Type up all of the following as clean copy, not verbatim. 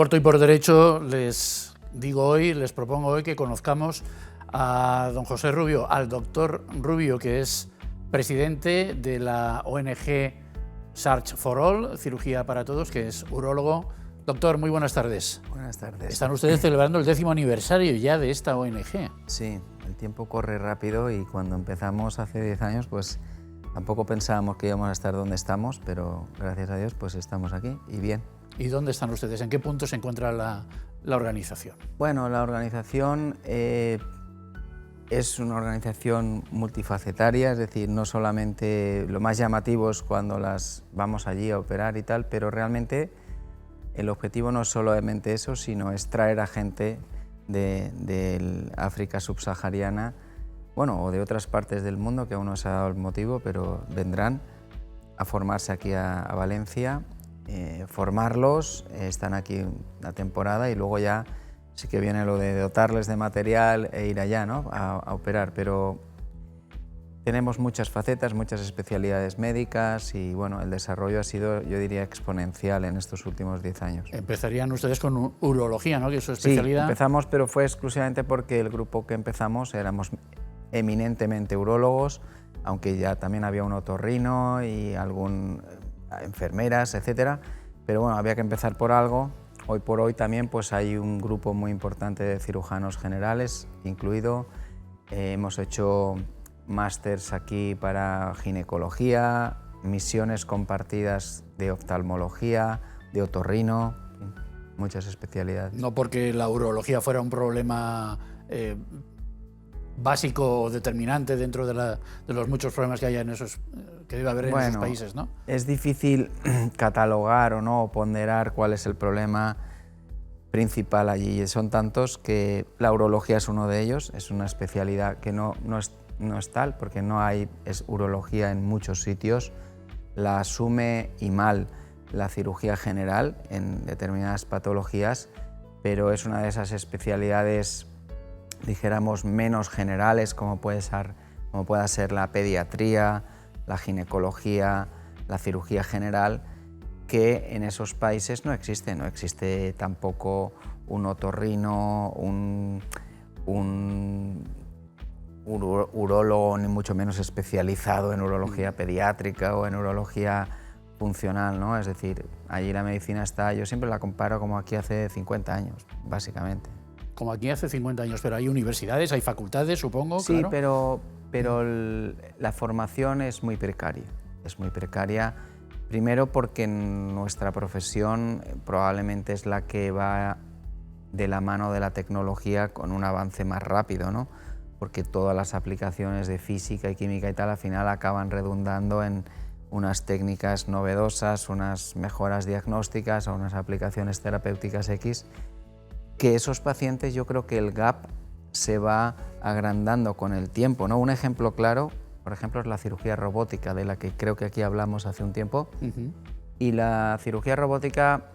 corto y por derecho les propongo hoy que conozcamos a don José Rubio, al doctor Rubio, que es presidente de la ONG Search for All, Cirugía para Todos, que es urólogo. Doctor, muy buenas tardes. Buenas tardes. Están ustedes celebrando el 10º aniversario ya de esta ONG. Sí, el tiempo corre rápido y cuando empezamos hace 10 años, pues tampoco pensábamos que íbamos a estar donde estamos, pero gracias a Dios pues estamos aquí y bien. ¿Y dónde están ustedes? ¿En qué punto se encuentra la organización? Bueno, la organización es una organización multifacetaria, es decir, no solamente lo más llamativo es cuando las vamos allí a operar y tal, pero realmente el objetivo no es solamente eso, sino es traer a gente de África subsahariana, bueno, o de otras partes del mundo, que aún no se ha dado el motivo, pero vendrán a formarse aquí a Valencia, formarlos, están aquí una temporada y luego ya sí que viene lo de dotarles de material e ir allá, ¿no?, a operar, pero tenemos muchas facetas, muchas especialidades médicas y bueno, el desarrollo ha sido, yo diría, exponencial en estos últimos 10 años. Empezarían ustedes con urología, ¿no?, que es su especialidad. Sí, empezamos, pero fue exclusivamente porque el grupo que empezamos éramos eminentemente urólogos, aunque ya también había un otorrino y enfermeras, etcétera, pero bueno, había que empezar por algo. Hoy por hoy también pues hay un grupo muy importante de cirujanos generales incluido. Hemos hecho másters aquí para ginecología, misiones compartidas de oftalmología, de otorrino, muchas especialidades. No porque la urología fuera un problema básico o determinante dentro de los muchos problemas que hay en que debe haber en esos países, ¿no? Es difícil catalogar o no, o ponderar cuál es el problema principal allí. Son tantos que la urología es uno de ellos, es una especialidad que no es tal, porque no hay urología en muchos sitios. La asume y mal la cirugía general en determinadas patologías, pero es una de esas especialidades, dijéramos, menos generales, como pueda ser la pediatría, la ginecología, la cirugía general, que en esos países no existe. No existe tampoco un otorrino, un urólogo, ni mucho menos especializado en urología pediátrica o en urología funcional, ¿no? Es decir, allí la medicina está, yo siempre la comparo como aquí hace 50 años, básicamente. Como aquí hace 50 años, pero hay universidades, hay facultades, supongo. Sí, claro. pero la formación es muy precaria. Es muy precaria, primero porque nuestra profesión probablemente es la que va de la mano de la tecnología con un avance más rápido, ¿no? Porque todas las aplicaciones de física y química y tal al final acaban redundando en unas técnicas novedosas, unas mejoras diagnósticas o unas aplicaciones terapéuticas X, que esos pacientes, yo creo que el gap se va agrandando con el tiempo, ¿no? Un ejemplo claro, por ejemplo, es la cirugía robótica, de la que creo que aquí hablamos hace un tiempo. Y la cirugía robótica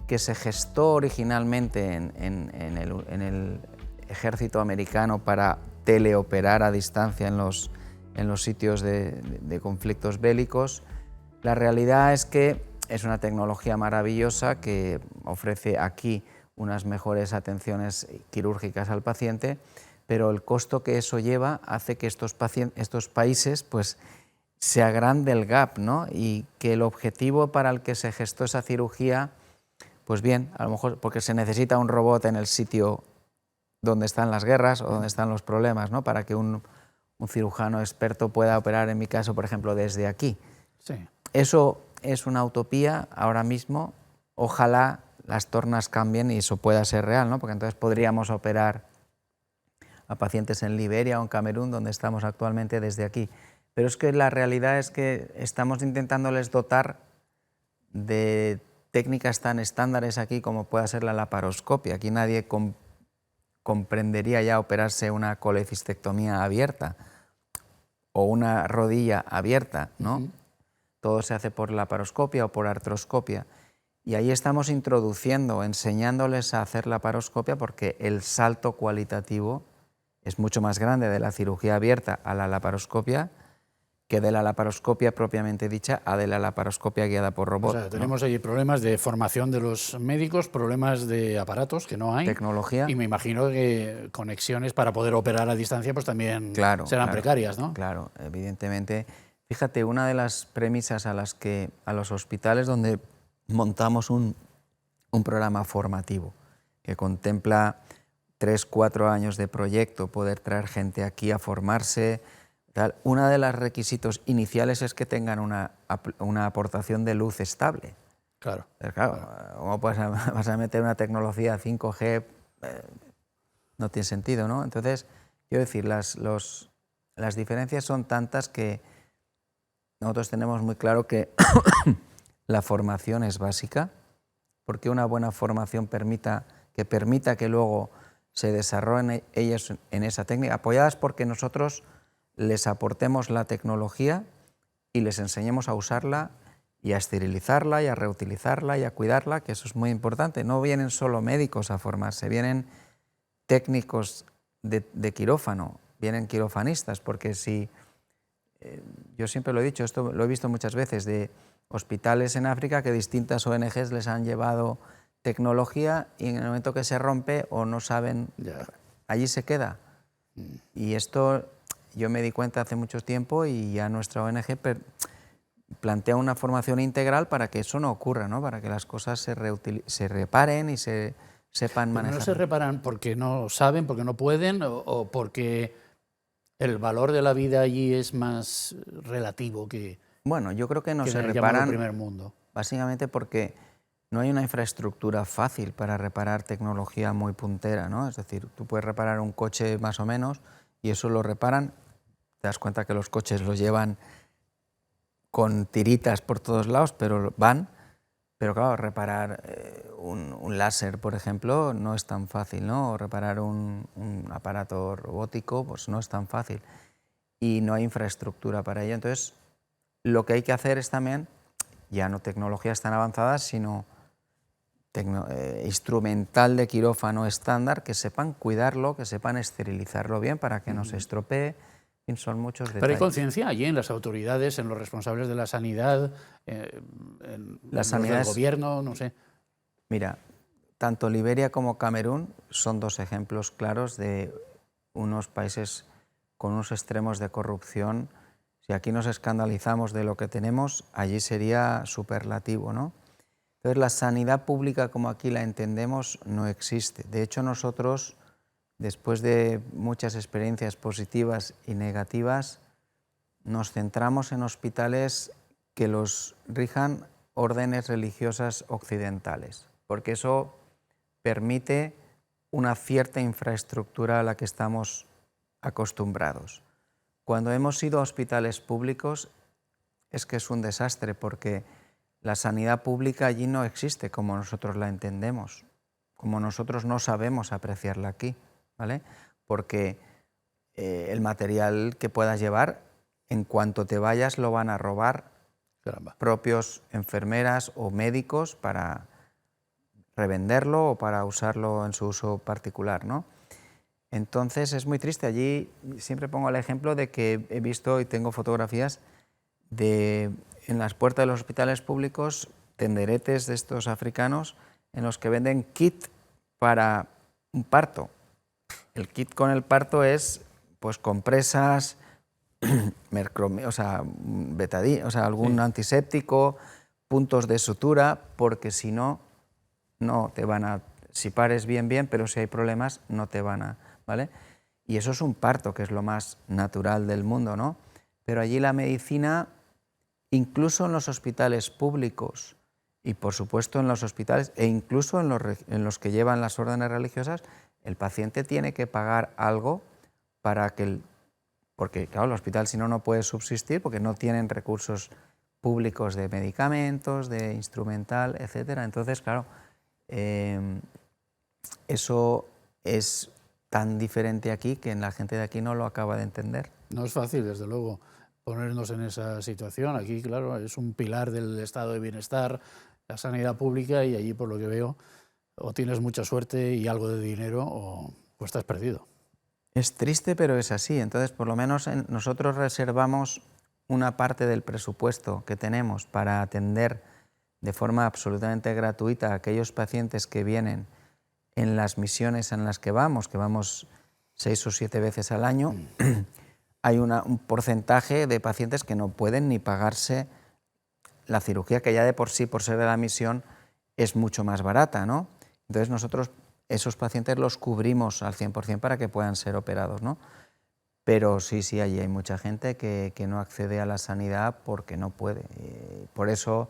que se gestó originalmente en el ejército americano para teleoperar a distancia en los sitios de conflictos bélicos, la realidad es que es una tecnología maravillosa que ofrece aquí unas mejores atenciones quirúrgicas al paciente, pero el costo que eso lleva hace que estos países pues, se agrande el gap, ¿no? Y que el objetivo para el que se gestó esa cirugía, pues bien, a lo mejor porque se necesita un robot en el sitio donde están las guerras o donde están los problemas, ¿no?, para que un cirujano experto pueda operar, en mi caso, por ejemplo, desde aquí. Sí. Eso es una utopía ahora mismo. Ojalá las tornas cambien y eso pueda ser real, ¿no?, porque entonces podríamos operar a pacientes en Liberia o en Camerún, donde estamos actualmente, desde aquí. Pero es que la realidad es que estamos intentándoles dotar de técnicas tan estándares aquí como pueda ser la laparoscopia. Aquí nadie comprendería ya operarse una colecistectomía abierta o una rodilla abierta, ¿no? Todo se hace por laparoscopia o por artroscopia. Y ahí estamos introduciendo, enseñándoles a hacer laparoscopia porque el salto cualitativo es mucho más grande de la cirugía abierta a la laparoscopia que de la laparoscopia propiamente dicha a de la laparoscopia guiada por robot. O sea, tenemos allí problemas de formación de los médicos, problemas de aparatos que no hay. Tecnología. Y me imagino que conexiones para poder operar a distancia pues también serán precarias, ¿no? Claro, evidentemente. Fíjate, una de las premisas a los hospitales donde montamos un programa formativo que contempla 3-4 años de proyecto, poder traer gente aquí a formarse. Uno de los requisitos iniciales es que tengan una aportación de luz estable. Claro. Pero claro, ¿cómo vas a meter una tecnología 5G? No tiene sentido, ¿no? Entonces, quiero decir, las diferencias son tantas que nosotros tenemos muy claro que la formación es básica, porque una buena formación permita que luego se desarrollen ellos en esa técnica, apoyadas porque nosotros les aportemos la tecnología y les enseñemos a usarla y a esterilizarla y a reutilizarla y a cuidarla, que eso es muy importante. No vienen solo médicos a formarse, vienen técnicos de quirófano, vienen quirofanistas, porque si, yo siempre lo he dicho, esto lo he visto muchas veces, de hospitales en África que distintas ONGs les han llevado tecnología y en el momento que se rompe o no saben, allí se queda. Y esto yo me di cuenta hace mucho tiempo y ya nuestra ONG plantea una formación integral para que eso no ocurra, ¿no? Para que las cosas se reparen y se sepan manejar. ¿No se reparan porque no saben, porque no pueden o porque el valor de la vida allí es más relativo que... Bueno, yo creo que no se el reparan primer mundo? Básicamente porque no hay una infraestructura fácil para reparar tecnología muy puntera, ¿no? Es decir, tú puedes reparar un coche más o menos y eso lo reparan, te das cuenta que los coches los llevan con tiritas por todos lados, pero van. Pero claro, reparar un láser, por ejemplo, no es tan fácil, ¿no? O reparar un aparato robótico, pues no es tan fácil. Y no hay infraestructura para ello. Entonces, lo que hay que hacer es también, ya no tecnologías tan avanzadas, sino instrumental de quirófano estándar, que sepan cuidarlo, que sepan esterilizarlo bien para que no se estropee. Son muchos detalles. Pero hay conciencia allí en las autoridades, en los responsables de la sanidad, en los del gobierno, no sé. Mira, tanto Liberia como Camerún son dos ejemplos claros de unos países con unos extremos de corrupción. Si aquí nos escandalizamos de lo que tenemos, allí sería superlativo, ¿no? Entonces, la sanidad pública como aquí la entendemos no existe. De hecho, nosotros, después de muchas experiencias positivas y negativas, nos centramos en hospitales que los rijan órdenes religiosas occidentales, porque eso permite una cierta infraestructura a la que estamos acostumbrados. Cuando hemos ido a hospitales públicos es que es un desastre, porque la sanidad pública allí no existe como nosotros la entendemos, como nosotros no sabemos apreciarla aquí, ¿vale? Porque el material que puedas llevar, en cuanto te vayas lo van a robar. Caramba. Propios enfermeras o médicos para revenderlo o para usarlo en su uso particular, ¿no? Entonces es muy triste. Allí siempre pongo el ejemplo de que he visto y tengo fotografías de en las puertas de los hospitales públicos tenderetes de estos africanos en los que venden kit para un parto. El kit con el parto es pues compresas, betadina, algún antiséptico, puntos de sutura, porque si no, no te van a, si pares bien, pero si hay problemas no te van a, ¿vale? Y eso es un parto, que es lo más natural del mundo, ¿no? Pero allí la medicina, incluso en los hospitales públicos y por supuesto en los hospitales e incluso en los que llevan las órdenes religiosas, el paciente tiene que pagar algo para que porque claro, el hospital si no, no puede subsistir porque no tienen recursos públicos de medicamentos, de instrumental, etc. Entonces, claro, eso es tan diferente aquí que la gente de aquí no lo acaba de entender. No es fácil, desde luego, ponernos en esa situación. Aquí, claro, es un pilar del estado de bienestar, la sanidad pública, y allí, por lo que veo, o tienes mucha suerte y algo de dinero o estás perdido. Es triste, pero es así. Entonces, por lo menos nosotros reservamos una parte del presupuesto que tenemos para atender de forma absolutamente gratuita a aquellos pacientes que vienen en las misiones en las que vamos 6 o 7 veces al año, hay un porcentaje de pacientes que no pueden ni pagarse la cirugía, que ya de por sí, por ser de la misión, es mucho más barata, ¿no? Entonces nosotros esos pacientes los cubrimos al 100% para que puedan ser operados, ¿no? Pero sí, allí hay mucha gente que no accede a la sanidad porque no puede. Por eso,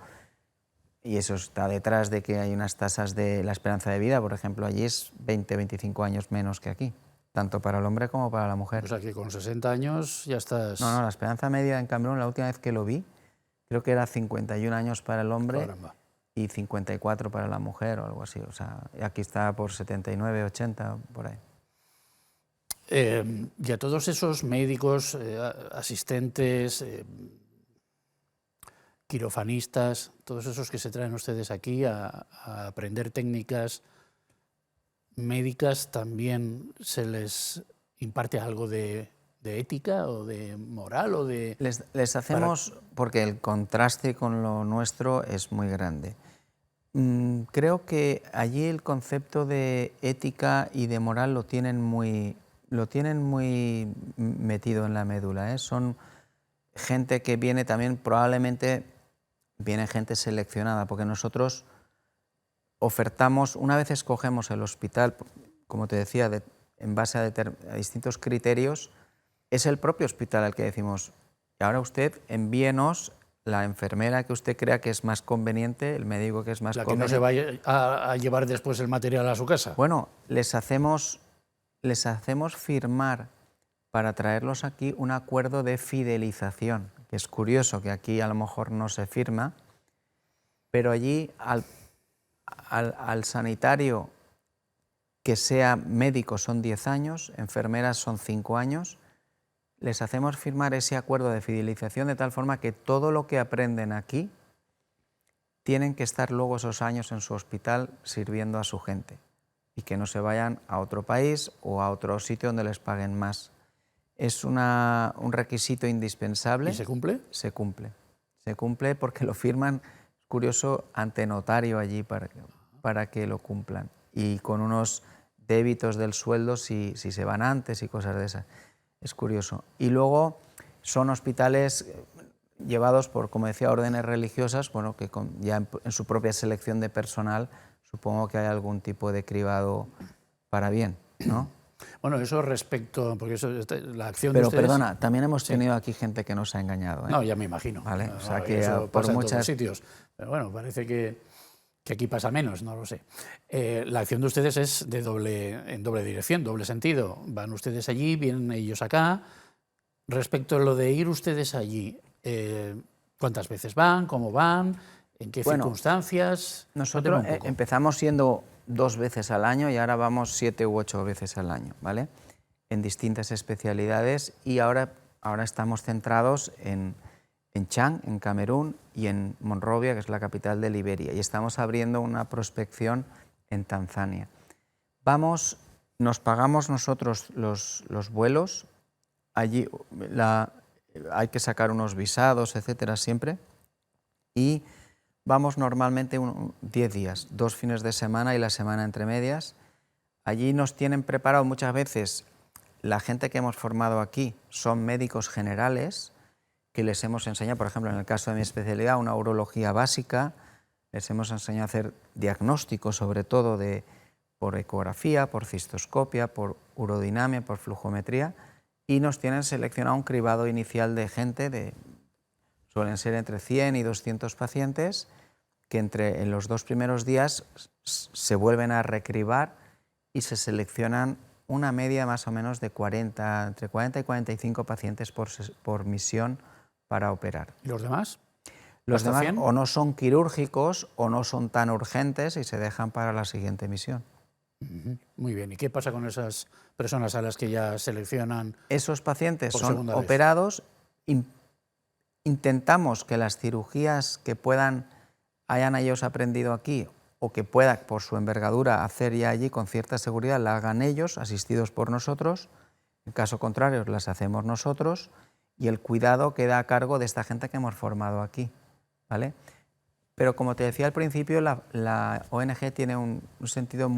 y eso está detrás de que hay unas tasas de la esperanza de vida, por ejemplo, allí es 20-25 años menos que aquí, tanto para el hombre como para la mujer. O sea que con 60 años ya estás... No, la esperanza media en Camerún, la última vez que lo vi, creo que era 51 años para el hombre. Caramba. Y 54 para la mujer o algo así. O sea, aquí está por 79, 80, por ahí. Y a todos esos médicos, asistentes, quirofanistas, todos esos que se traen ustedes aquí a aprender técnicas médicas, ¿también se les imparte algo de ética o de moral o de...? Les hacemos, porque el contraste con lo nuestro es muy grande. Creo que allí el concepto de ética y de moral lo tienen muy metido en la médula, ¿eh? Son gente que viene también, probablemente viene gente seleccionada, porque nosotros ofertamos, una vez escogemos el hospital, como te decía, en base a distintos criterios, es el propio hospital al que decimos, ahora usted envíenos la enfermera que usted crea que es más conveniente, el médico que es más conveniente. La que no se vaya a llevar después el material a su casa. Bueno, les hacemos firmar para traerlos aquí un acuerdo de fidelización, que es curioso que aquí a lo mejor no se firma, pero allí al sanitario que sea médico son 10 años, enfermeras son 5 años, les hacemos firmar ese acuerdo de fidelización de tal forma que todo lo que aprenden aquí tienen que estar luego esos años en su hospital sirviendo a su gente y que no se vayan a otro país o a otro sitio donde les paguen más. Es un requisito indispensable. ¿Y se cumple? Se cumple. Se cumple porque lo firman, es curioso, ante notario allí para que lo cumplan y con unos débitos del sueldo si se van antes y cosas de esas. Es curioso. Y luego son hospitales llevados por, como decía, órdenes religiosas, bueno, que ya en su propia selección de personal supongo que hay algún tipo de cribado para bien, ¿no? Bueno, eso respecto, porque eso, la acción Pero de ustedes... perdona, también hemos tenido aquí gente que nos ha engañado, ¿eh? No, ya me imagino. ¿Vale? O sea, No, que eso por pasa en muchas... todos sitios. Pero bueno, parece que aquí pasa menos, no lo sé. La acción de ustedes es en doble dirección, doble sentido. Van ustedes allí, vienen ellos acá. Respecto a lo de ir ustedes allí, ¿cuántas veces van? ¿Cómo van? ¿En qué circunstancias? Nosotros empezamos siendo 2 veces al año y ahora vamos 7 u 8 veces al año, ¿vale? En distintas especialidades y ahora estamos centrados en Chang, en Camerún, y en Monrovia, que es la capital de Liberia, y estamos abriendo una prospección en Tanzania. Nos pagamos nosotros los vuelos, allí hay que sacar unos visados, etcétera, siempre, y vamos normalmente 10 días, 2 fines de semana y la semana entre medias. Allí nos tienen preparado muchas veces, la gente que hemos formado aquí son médicos generales, que les hemos enseñado, por ejemplo, en el caso de mi especialidad, una urología básica, les hemos enseñado a hacer diagnósticos, sobre todo por ecografía, por cistoscopia, por urodinamia, por flujometría, y nos tienen seleccionado un cribado inicial de gente, suelen ser entre 100 y 200 pacientes, que en los 2 primeros días se vuelven a recribar y se seleccionan una media más o menos de entre 40 y 45 pacientes por misión para operar. ¿Y los demás? Los demás o no son quirúrgicos o no son tan urgentes y se dejan para la siguiente misión. Muy bien. ¿Y qué pasa con esas personas a las que ya seleccionan? Esos pacientes son operados. Intentamos que las cirugías que hayan ellos aprendido aquí o que pueda por su envergadura hacer ya allí con cierta seguridad, la hagan ellos, asistidos por nosotros. En caso contrario, las hacemos nosotros. y el cuidado queda a cargo de esta gente que hemos formado aquí, ¿vale? Pero como te decía al principio, la ONG tiene un sentido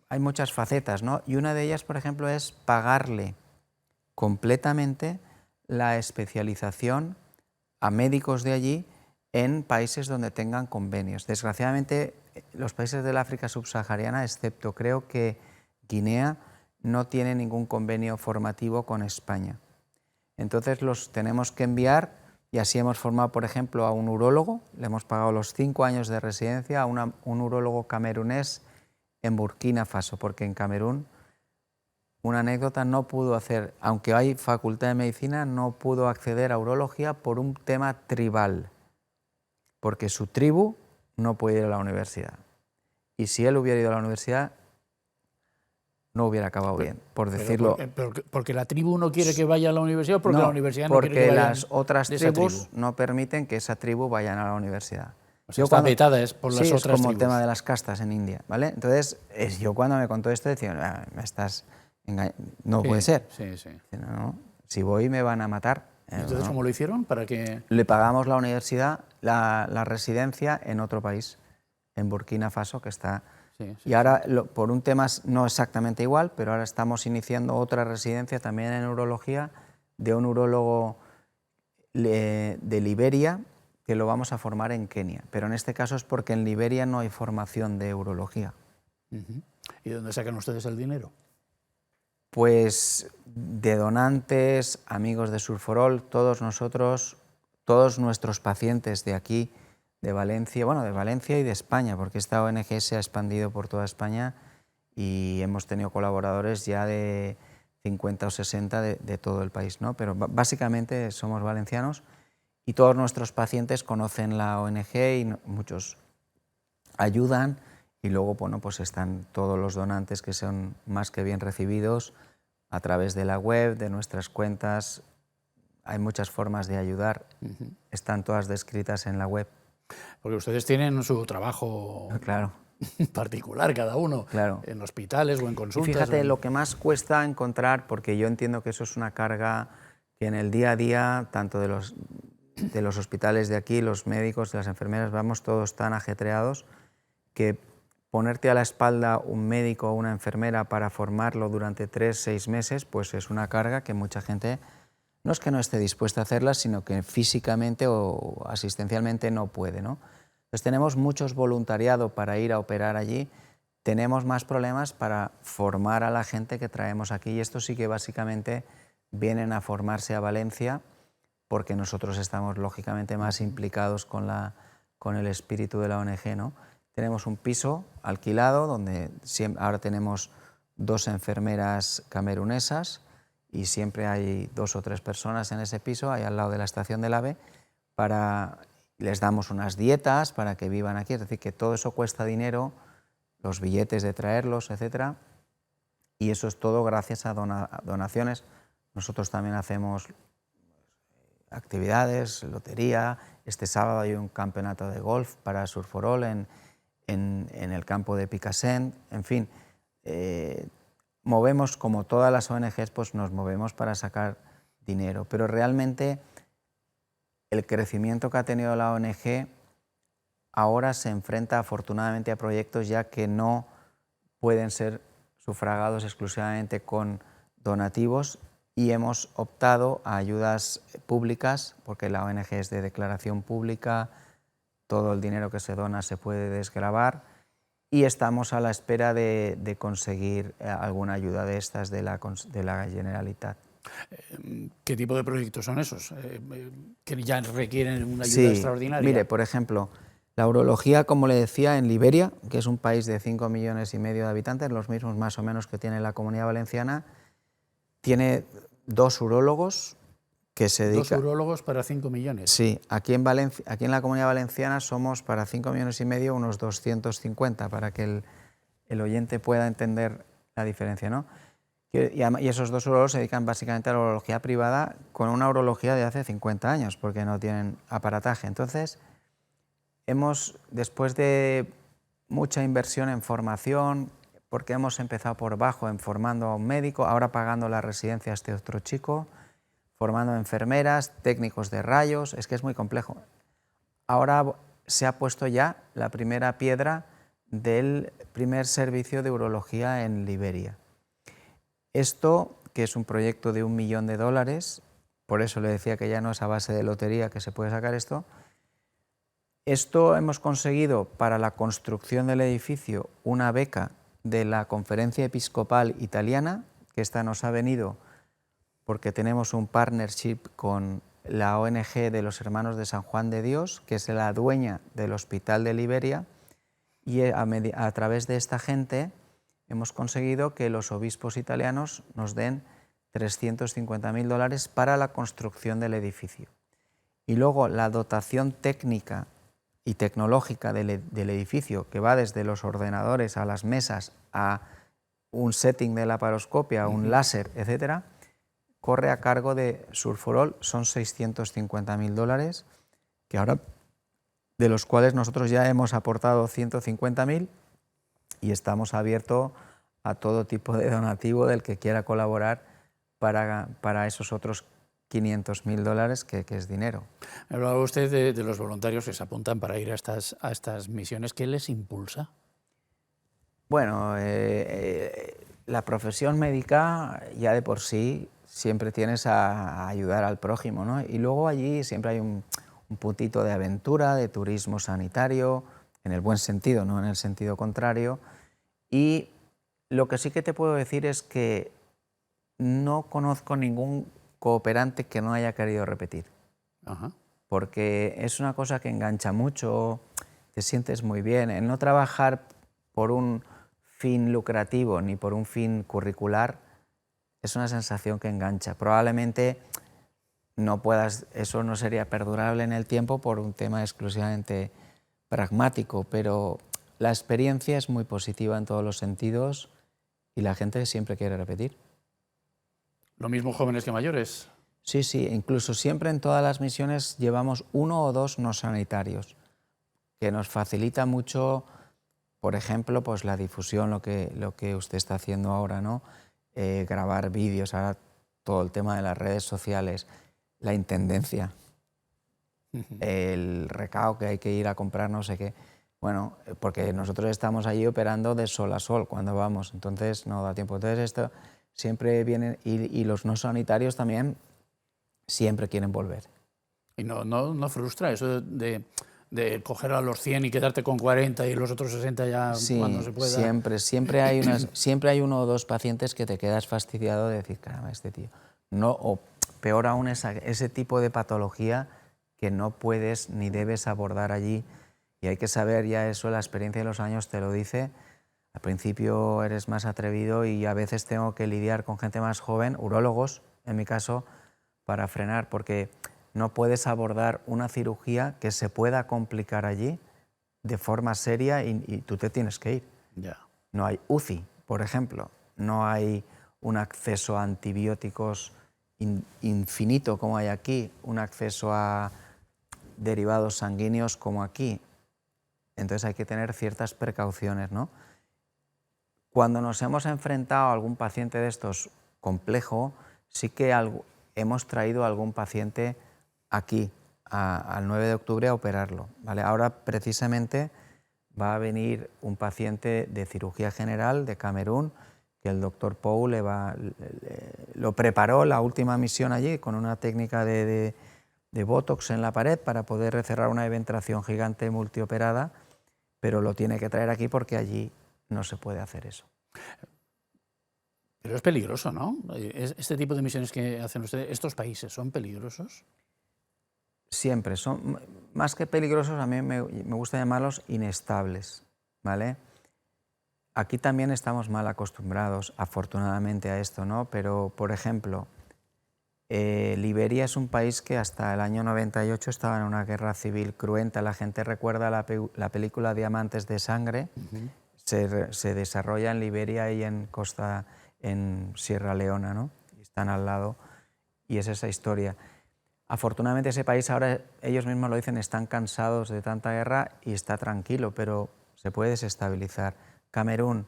hay muchas facetas, ¿no? Y una de ellas, por ejemplo, es pagarle completamente la especialización a médicos de allí en países donde tengan convenios. Desgraciadamente, los países del África subsahariana, excepto creo que Guinea, no tienen ningún convenio formativo con España. Entonces los tenemos que enviar y así hemos formado, por ejemplo, a un urólogo, le hemos pagado los 5 años de residencia a un urólogo camerunés en Burkina Faso, porque en Camerún, una anécdota, no pudo hacer, aunque hay facultad de medicina, no pudo acceder a urología por un tema tribal, porque su tribu no puede ir a la universidad. Y si él hubiera ido a la universidad, no hubiera acabado bien, por decirlo. ¿Porque la tribu no quiere que vaya a la universidad o porque la universidad no quiere que vayan? Porque las otras tribus no permiten que esa tribu vayan a la universidad. O sea, está vetada es por las otras tribus. Es como tribus. el tema de las castas en India, ¿vale? Entonces, yo cuando me contó esto decía, me estás engañando, no puede ser. Sí, sí. No, si voy me van a matar. Entonces, ¿cómo lo hicieron? ¿Para que le pagamos la universidad, la residencia en otro país, en Burkina Faso, que está... Y ahora, por un tema no exactamente igual, pero ahora estamos iniciando otra residencia también en urología de un urólogo de Liberia, que lo vamos a formar en Kenia. Pero en este caso es porque en Liberia no hay formación de urología. ¿Y de dónde sacan ustedes el dinero? Pues de donantes, amigos de Surforol, todos nosotros, todos nuestros pacientes de aquí, de Valencia, bueno, de Valencia y de España, porque esta ONG se ha expandido por toda España y hemos tenido colaboradores ya de 50 o 60 de todo el país, ¿no? Pero básicamente somos valencianos y todos nuestros pacientes conocen la ONG y muchos ayudan y luego, bueno, pues están todos los donantes que son más que bien recibidos a través de la web, de nuestras cuentas. Hay muchas formas de ayudar, están todas descritas en la web. Porque ustedes tienen su trabajo particular, cada uno, en hospitales o en consultas. Y fíjate, lo que más cuesta encontrar, porque yo entiendo que eso es una carga que en el día a día, tanto de los hospitales de aquí, los médicos, las enfermeras, vamos todos tan ajetreados, que ponerte a la espalda un médico o una enfermera para formarlo durante 3 o 6 meses, pues es una carga que mucha gente... No es que no esté dispuesta a hacerlas, sino que físicamente o asistencialmente no puede, ¿no? Entonces tenemos muchos voluntariado para ir a operar allí, tenemos más problemas para formar a la gente que traemos aquí y esto sí que básicamente vienen a formarse a Valencia porque nosotros estamos lógicamente más implicados con el espíritu de la ONG, ¿no? Tenemos un piso alquilado donde ahora tenemos 2 enfermeras camerunesas y siempre hay 2 o 3 personas en ese piso, ahí al lado de la estación del AVE, les damos unas dietas para que vivan aquí, es decir, que todo eso cuesta dinero, los billetes de traerlos, etc. Y eso es todo gracias a donaciones. Nosotros también hacemos actividades, lotería. Este sábado hay un campeonato de golf para Surforol en el campo de Picassent, en fin. Movemos, como todas las ONGs, pues nos movemos para sacar dinero, pero realmente el crecimiento que ha tenido la ONG ahora se enfrenta afortunadamente a proyectos ya que no pueden ser sufragados exclusivamente con donativos y hemos optado a ayudas públicas porque la ONG es de declaración pública, todo el dinero que se dona se puede desgravar y estamos a la espera de conseguir alguna ayuda de estas de la Generalitat. ¿Qué tipo de proyectos son esos? ¿Que ya requieren una ayuda extraordinaria? Mire, por ejemplo, la urología, como le decía, en Liberia, que es un país de 5,5 millones de habitantes, los mismos más o menos que tiene la Comunidad Valenciana, tiene 2 urólogos que se dedican... 2 urólogos para 5 millones. Sí, aquí en la Comunidad Valenciana somos para 5,5 millones unos 250, para que el oyente pueda entender la diferencia, ¿no? Y esos 2 urólogos se dedican básicamente a la urología privada con una urología de hace 50 años, porque no tienen aparataje. Entonces, después de mucha inversión en formación, porque hemos empezado por bajo en formando a un médico, ahora pagando la residencia a este otro chico, formando enfermeras, técnicos de rayos, es que es muy complejo. Ahora se ha puesto ya la primera piedra del primer servicio de urología en Liberia. Esto, que es un proyecto de $1 millón, por eso le decía que ya no es a base de lotería que se puede sacar esto, hemos conseguido para la construcción del edificio una beca de la Conferencia Episcopal Italiana, que esta nos ha venido porque tenemos un partnership con la ONG de los Hermanos de San Juan de Dios, que es la dueña del Hospital de Liberia, y a través de esta gente hemos conseguido que los obispos italianos nos den $350.000 para la construcción del edificio. Y luego la dotación técnica y tecnológica del edificio, que va desde los ordenadores a las mesas, a un setting de laparoscopia, un láser, etcétera, corre a cargo de Surforol, son $650.000, que ahora, de los cuales nosotros ya hemos aportado 150.000 y estamos abiertos a todo tipo de donativo del que quiera colaborar para esos otros $500.000, que es dinero. Hablaba usted de los voluntarios que se apuntan para ir a estas misiones. ¿Qué les impulsa? Bueno, la profesión médica ya de por sí siempre tienes a ayudar al prójimo, ¿no? Y luego allí siempre hay un puntito de aventura, de turismo sanitario, en el buen sentido, no en el sentido contrario. Y lo que sí que te puedo decir es que no conozco ningún cooperante que no haya querido repetir. Ajá. Porque es una cosa que engancha mucho, te sientes muy bien. El no trabajar por un fin lucrativo ni por un fin curricular es una sensación que engancha. Probablemente eso no sería perdurable en el tiempo por un tema exclusivamente pragmático, pero la experiencia es muy positiva en todos los sentidos y la gente siempre quiere repetir. ¿Lo mismo jóvenes que mayores? Sí, sí, incluso siempre en todas las misiones llevamos 1 o 2 no sanitarios, que nos facilita mucho, por ejemplo, pues la difusión, lo que usted está haciendo ahora, ¿no? Grabar vídeos, ahora todo el tema de las redes sociales, la intendencia, el recao que hay que ir a comprar no sé qué. Bueno, porque nosotros estamos allí operando de sol a sol cuando vamos, entonces no da tiempo. Entonces esto siempre viene, y los no sanitarios también siempre quieren volver. ¿Y no frustra eso de coger a los 100 y quedarte con 40 y los otros 60 ya Sí, cuando se pueda? siempre hay 1 o 2 pacientes que te quedas fastidiado de decir, caramba, este tío. No, o peor aún, ese tipo de patología que no puedes ni debes abordar allí. Y hay que saber ya eso, la experiencia de los años te lo dice. Al principio eres más atrevido y a veces tengo que lidiar con gente más joven, urólogos en mi caso, para frenar, porque no puedes abordar una cirugía que se pueda complicar allí de forma seria y tú te tienes que ir. Ya. No hay UCI, por ejemplo, no hay un acceso a antibióticos infinito como hay aquí, un acceso a derivados sanguíneos como aquí. Entonces hay que tener ciertas precauciones, ¿no? Cuando nos hemos enfrentado a algún paciente de estos complejo, sí que hemos traído a algún paciente aquí, al 9 de octubre, a operarlo, ¿vale? Ahora precisamente va a venir un paciente de cirugía general de Camerún, que el doctor Pou lo preparó, la última misión allí, con una técnica de botox en la pared para poder recerrar una eventración gigante multioperada, pero lo tiene que traer aquí porque allí no se puede hacer eso. Pero es peligroso, ¿no? Este tipo de misiones que hacen ustedes, ¿estos países son peligrosos? Siempre son, más que peligrosos, a mí me gusta llamarlos inestables, ¿vale? Aquí también estamos mal acostumbrados, afortunadamente, a esto, ¿no? Pero, por ejemplo, Liberia es un país que hasta el año 98 estaba en una guerra civil cruenta. La gente recuerda la película Diamantes de Sangre. Se desarrolla en Liberia y en Sierra Leona, ¿no? Están al lado, y es esa historia. Afortunadamente ese país ahora, ellos mismos lo dicen, están cansados de tanta guerra y está tranquilo, pero se puede desestabilizar. Camerún,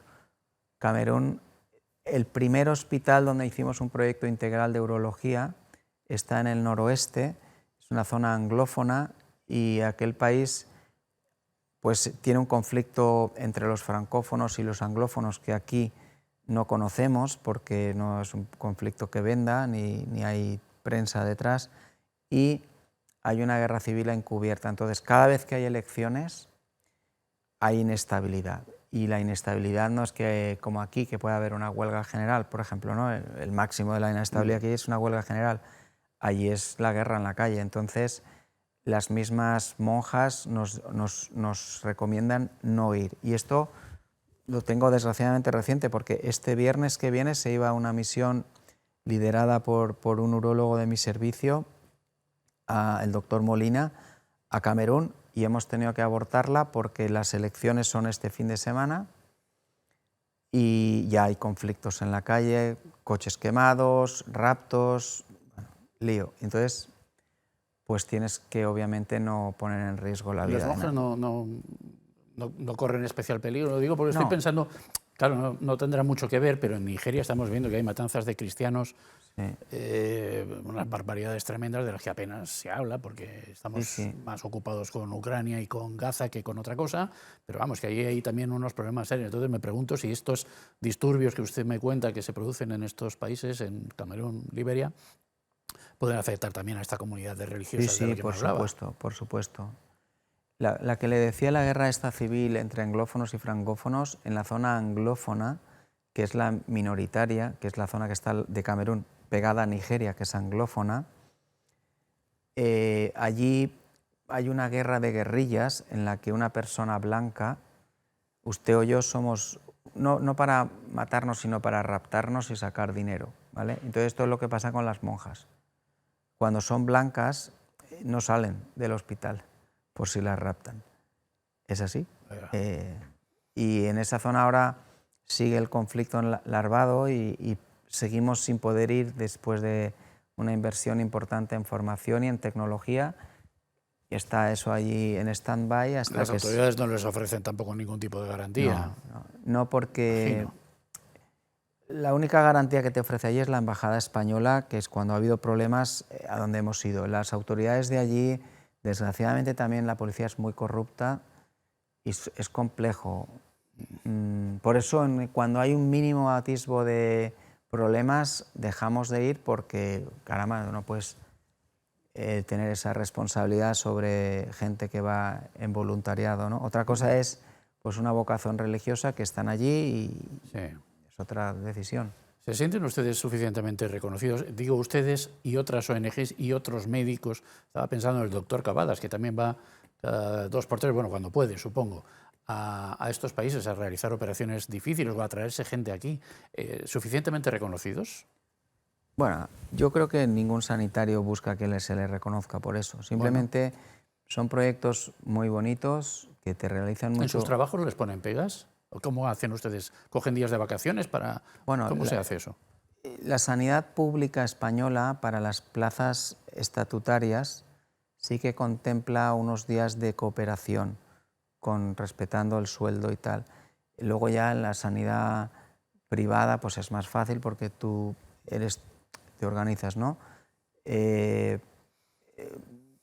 el primer hospital donde hicimos un proyecto integral de urología está en el noroeste, es una zona anglófona y aquel país pues tiene un conflicto entre los francófonos y los anglófonos que aquí no conocemos porque no es un conflicto que venda ni hay prensa detrás, y hay una guerra civil encubierta. Entonces, cada vez que hay elecciones hay inestabilidad, y la inestabilidad no es que como aquí, que puede haber una huelga general, por ejemplo, ¿no? El máximo de la inestabilidad aquí es una huelga general, allí es la guerra en la calle. Entonces, las mismas monjas nos recomiendan no ir. Y esto lo tengo desgraciadamente reciente, porque este viernes que viene se iba a una misión liderada por un urólogo de mi servicio, el doctor Molina, a Camerún, y hemos tenido que abortarla porque las elecciones son este fin de semana y ya hay conflictos en la calle, coches quemados, raptos, bueno, lío. Entonces, pues tienes que obviamente no poner en riesgo la vida. Las monjas no corren especial peligro, lo digo porque estoy pensando, claro, no tendrá mucho que ver, pero en Nigeria estamos viendo que hay matanzas de cristianos, unas barbaridades tremendas de las que apenas se habla porque estamos más ocupados con Ucrania y con Gaza que con otra cosa, pero vamos, que ahí hay también unos problemas serios. Entonces me pregunto si estos disturbios que usted me cuenta que se producen en estos países, en Camerún, Liberia, pueden afectar también a esta comunidad de religiosas de la que me hablaba. Por supuesto. La que le decía la guerra esta civil entre anglófonos y francófonos, en la zona anglófona, que es la minoritaria, que es la zona que está de Camerún, pegada a Nigeria, que es anglófona, allí hay una guerra de guerrillas en la que una persona blanca, usted o yo somos, no para matarnos, sino para raptarnos y sacar dinero, ¿vale? Entonces esto es lo que pasa con las monjas. Cuando son blancas no salen del hospital por si las raptan. Es así. Y en esa zona ahora sigue el conflicto larvado y seguimos sin poder ir después de una inversión importante en formación y en tecnología. Y está eso allí en stand-by hasta las autoridades no les ofrecen tampoco ningún tipo de garantía. No, porque la única garantía que te ofrece allí es la embajada española, que es cuando ha habido problemas a donde hemos ido. Las autoridades de allí, desgraciadamente también la policía es muy corrupta y es complejo. Por eso cuando hay un mínimo atisbo de problemas dejamos de ir porque, caramba, no puedes tener esa responsabilidad sobre gente que va en voluntariado, ¿no? Otra cosa es pues una vocación religiosa que están allí y es otra decisión. ¿Se sienten ustedes suficientemente reconocidos? Digo ustedes y otras ONGs y otros médicos. Estaba pensando en el doctor Cavadas, que también va 2 por 3, bueno, cuando puede, supongo, a estos países a realizar operaciones difíciles o a traerse gente aquí. ¿Suficientemente reconocidos? Bueno, yo creo que ningún sanitario busca que se le reconozca por eso. Simplemente son proyectos muy bonitos que te realizan mucho. ¿En sus trabajos les ponen pegas? ¿Cómo hacen ustedes? ¿Cogen días de vacaciones para...? Bueno, ¿cómo se hace eso? La sanidad pública española para las plazas estatutarias sí que contempla unos días de cooperación, respetando el sueldo y tal. Luego ya en la sanidad privada pues es más fácil porque tú te organizas, ¿no?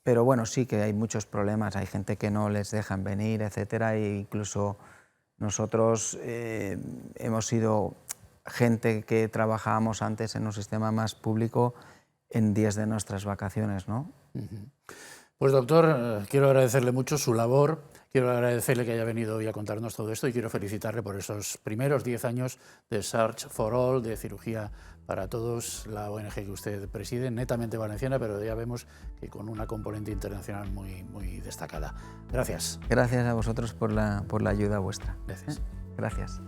Pero bueno, sí que hay muchos problemas, hay gente que no les dejan venir, etcétera, e incluso nosotros hemos sido gente que trabajábamos antes en un sistema más público en días de nuestras vacaciones, ¿no? Pues doctor, quiero agradecerle mucho su labor, quiero agradecerle que haya venido hoy a contarnos todo esto y quiero felicitarle por esos primeros 10 años de Search for All, de Cirugía para Todos, la ONG que usted preside, netamente valenciana, pero ya vemos que con una componente internacional muy destacada. Gracias. Gracias a vosotros por la ayuda vuestra. Gracias. Gracias.